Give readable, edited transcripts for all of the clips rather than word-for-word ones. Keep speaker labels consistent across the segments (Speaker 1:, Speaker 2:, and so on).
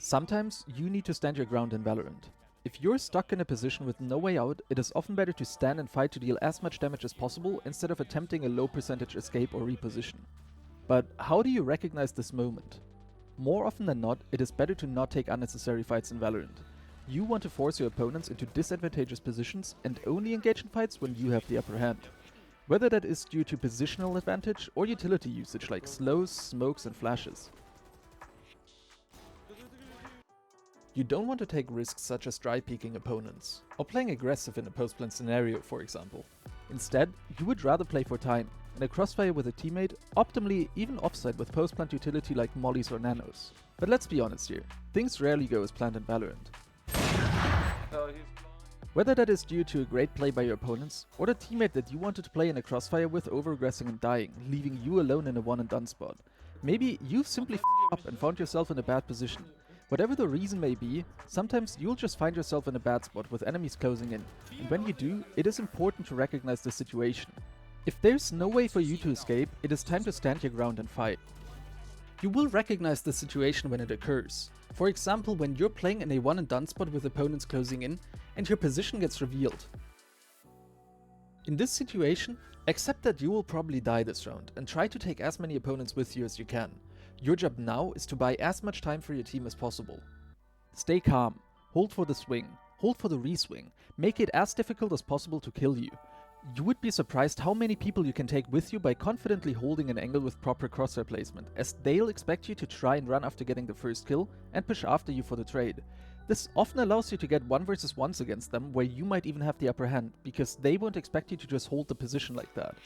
Speaker 1: Sometimes you need to stand your ground in Valorant. If you're stuck in a position with no way out, it is often better to stand and fight to deal as much damage as possible instead of attempting a low percentage escape or reposition. But how do you recognize this moment? More often than not, it is better to not take unnecessary fights in Valorant. You want to force your opponents into disadvantageous positions and only engage in fights when you have the upper hand. Whether that is due to positional advantage or utility usage like slows, smokes and flashes. You don't want to take risks such as dry peeking opponents, or playing aggressive in a post-plant scenario for example. Instead, you would rather play for time, in a crossfire with a teammate, optimally even offside with post-plant utility like mollies or nanos. But let's be honest here, things rarely go as planned in Valorant. Whether that is due to a great play by your opponents, or the teammate that you wanted to play in a crossfire with over-aggressing and dying, leaving you alone in a one and done spot. Maybe you've simply f***ed up and found yourself in a bad position. Whatever the reason may be, sometimes you'll just find yourself in a bad spot with enemies closing in, and when you do, it is important to recognize the situation. If there's no way for you to escape, it is time to stand your ground and fight. You will recognize the situation when it occurs. For example, when you're playing in a one and done spot with opponents closing in, and your position gets revealed. In this situation, accept that you will probably die this round, and try to take as many opponents with you as you can. Your job now is to buy as much time for your team as possible. Stay calm, hold for the swing, hold for the re-swing, make it as difficult as possible to kill you. You would be surprised how many people you can take with you by confidently holding an angle with proper crosshair placement, as they'll expect you to try and run after getting the first kill and push after you for the trade. This often allows you to get 1 versus 1s against them, where you might even have the upper hand, because they won't expect you to just hold the position like that.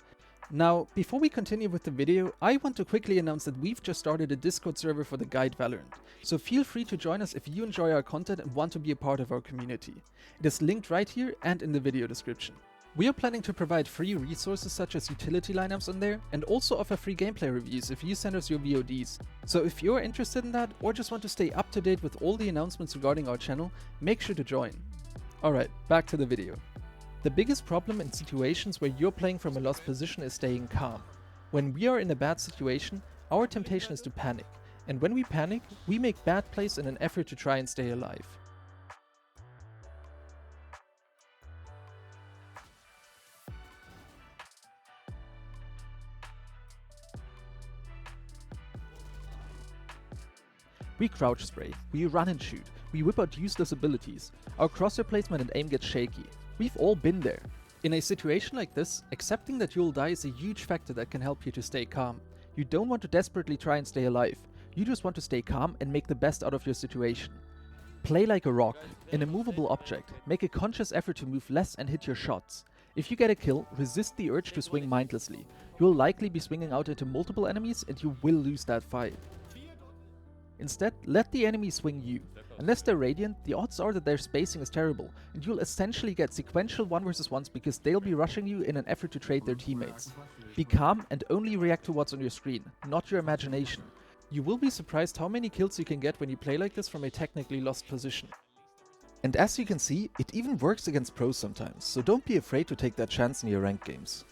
Speaker 1: Now, before we continue with the video, I want to quickly announce that we've just started a Discord server for the Guide Valorant, so feel free to join us if you enjoy our content and want to be a part of our community. It is linked right here and in the video description. We are planning to provide free resources such as utility lineups on there, and also offer free gameplay reviews if you send us your VODs. So if you're interested in that, or just want to stay up to date with all the announcements regarding our channel, make sure to join. Alright, back to the video. The biggest problem in situations where you're playing from a lost position is staying calm. When we are in a bad situation, our temptation is to panic, and when we panic, we make bad plays in an effort to try and stay alive. We crouch spray, we run and shoot, we whip out useless abilities, our crosshair placement and aim gets shaky. We've all been there. In a situation like this, accepting that you'll die is a huge factor that can help you to stay calm. You don't want to desperately try and stay alive, you just want to stay calm and make the best out of your situation. Play like a rock, an immovable object, make a conscious effort to move less and hit your shots. If you get a kill, resist the urge to swing mindlessly. You'll likely be swinging out into multiple enemies and you will lose that fight. Instead, let the enemy swing you. Unless they're Radiant, the odds are that their spacing is terrible, and you'll essentially get sequential 1 versus 1s because they'll be rushing you in an effort to trade their teammates. Be calm and only react to what's on your screen, not your imagination. You will be surprised how many kills you can get when you play like this from a technically lost position. And as you can see, it even works against pros sometimes, so don't be afraid to take that chance in your ranked games.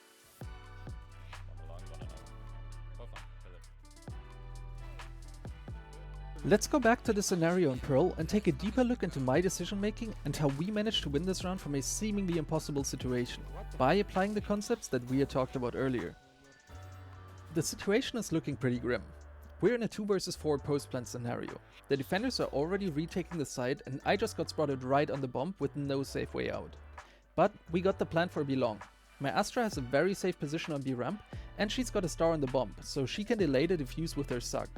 Speaker 1: Let's go back to the scenario in Pearl and take a deeper look into my decision making and how we managed to win this round from a seemingly impossible situation, by applying the concepts that we had talked about earlier. The situation is looking pretty grim. We're in a 2 versus 4 post-plant scenario. The defenders are already retaking the site and I just got spotted right on the bomb with no safe way out. But we got the plan for B long. My Astra has a very safe position on B ramp and she's got a star on the bomb, so she can delay the defuse with her suck.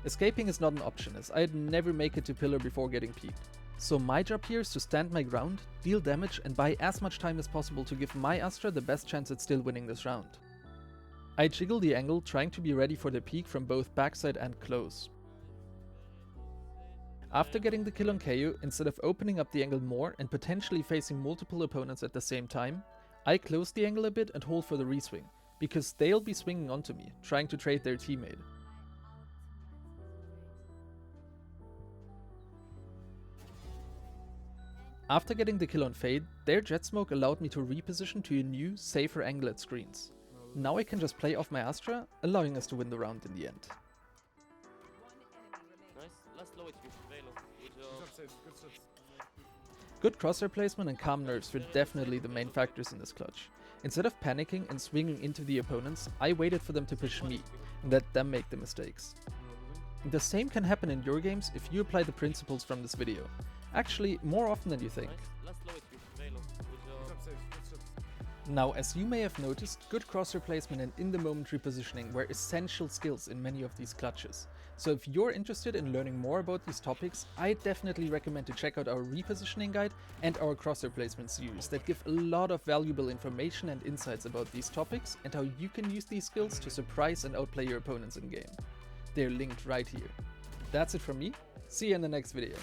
Speaker 1: Escaping is not an option, as I'd never make it to pillar before getting peeked. So my job here is to stand my ground, deal damage and buy as much time as possible to give my Astra the best chance at still winning this round. I jiggle the angle, trying to be ready for the peek from both backside and close. After getting the kill on KO, instead of opening up the angle more and potentially facing multiple opponents at the same time, I close the angle a bit and hold for the reswing, because they'll be swinging onto me, trying to trade their teammate. After getting the kill on Fade, their jet smoke allowed me to reposition to a new, safer angle at screens. Now I can just play off my Astra, allowing us to win the round in the end.
Speaker 2: Nice, last low HP, very low.
Speaker 1: Good crosshair placement and calm nerves were definitely the main factors in this clutch. Instead of panicking and swinging into the opponents, I waited for them to push me and let them make the mistakes. The same can happen in your games if you apply the principles from this video. Actually, more often than you think. Now, as you may have noticed, good crosshair placement and in-the-moment repositioning were essential skills in many of these clutches. So if you're interested in learning more about these topics, I definitely recommend to check out our repositioning guide and our crosshair placement series that give a lot of valuable information and insights about these topics and how you can use these skills to surprise and outplay your opponents in game. They're linked right here. That's it from me. See you in the next video.